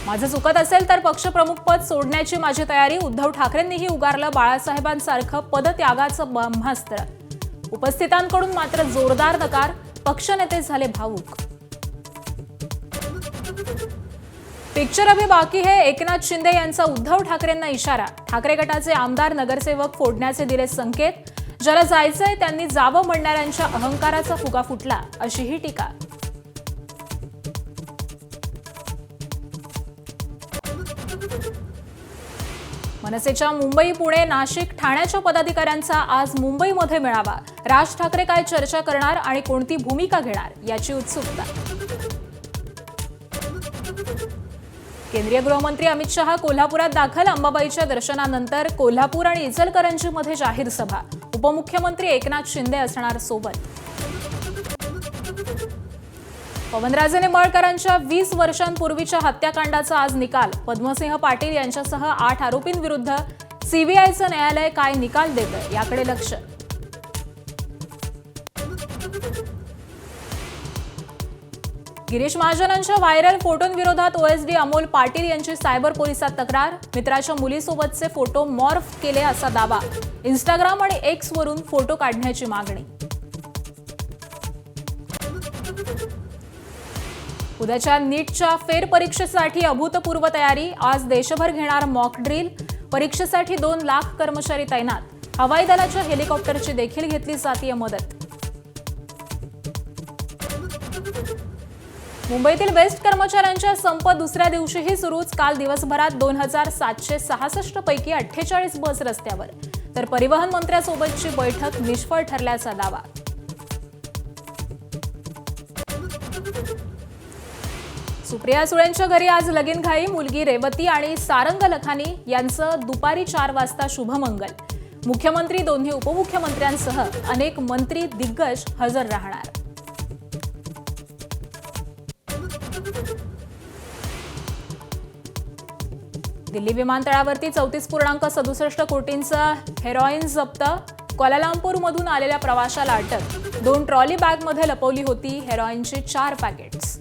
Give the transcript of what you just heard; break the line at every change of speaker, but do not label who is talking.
माझं चुकत असेल तर पक्षप्रमुखपद सोडण्याची माझी तयारी. उद्धव ठाकरेंनीही उगारलं बाळासाहेबांसारखं पदत्यागाचं ब्रह्मास्त्र. उपस्थितांकडून मात्र जोरदार नकार. पक्षनेते झाले भावूक. पिक्चर अभी बाकी है. एकनाथ शिंदे यांचा उद्धव ठाकरेंना इशारा. ठाकरे गटाचे आमदार नगरसेवक फोडण्याचे दिले संकेत. ज्याला जायचंय त्यांनी जावं म्हणणाऱ्यांच्या अहंकाराचा फुगा फुटला, अशीही टीका. मनसेच्या मुंबई, पुणे, नाशिक, ठाण्याच्या पदाधिकाऱ्यांचा आज मुंबईमध्ये मेळावा. राज ठाकरे काय चर्चा करणार आणि कोणती भूमिका घेणार याची उत्सुकता. केंद्रीय गृहमंत्री अमित शहा कोल्हापुरात दाखल. अंबाबाईच्या दर्शनानंतर कोल्हापूर आणि इचलकरंजीमध्ये जाहीर सभा. उपमुख्यमंत्री एकनाथ शिंदे असणार सोबत. पवनराजे निंबाळकरांच्या 20 वर्षांपूर्वीच्या हत्याकांडाचा आज निकाल. पद्मसिंह पाटील यांच्यासह 8 आरोपींविरुद्ध सीबीआयचं न्यायालय काय निकाल देतं याकडे लक्ष. गिरीश महाजनांच्या व्हायरल फोटोंविरोधात ओएसडी अमोल पाटील यांची सायबर पोलिसात तक्रार. मित्राच्या मुलीसोबतचे फोटो मॉर्फ केले असा दावा. इंस्टाग्राम आणि एक्स वरून फोटो काढण्याची मागणी. उद्याच्या नीटच्या फेरपरीक्षेसाठी अभूतपूर्व तयारी. आज देशभर घेणार मॉक ड्रिल. परीक्षेसाठी 2 लाख कर्मचारी तैनात. हवाई दलाच्या हेलिकॉप्टरची देखील घेतली जातीय मदत. मुंबईतील बेस्ट कर्मचाऱ्यांच्या संप दुसऱ्या दिवशीही सुरूच. काल दिवसभरात 2766 पैकी 48 बस रस्त्यावर. तर परिवहन मंत्र्यांसोबतची बैठक निष्फळ ठरल्याचा दावा. सुप्रिया सुळेंच्या घरी आज लगीनघाई. मुलगी रेवती आणि सारंग लखानी यांचं दुपारी 4 वाजता शुभमंगल. मुख्यमंत्री, दोन्ही उपमुख्यमंत्र्यांसह अनेक मंत्री दिग्गज हजर राहणार. दिल्ली विमानतळावरती 34.67 कोटींचं हेरॉईन जप्त. क्वालालंपूरमधून आलेल्या प्रवाशाला अटक. 2 ट्रॉली बॅगमध्ये लपवली होती हेरॉईनची 4 पॅकेट्स.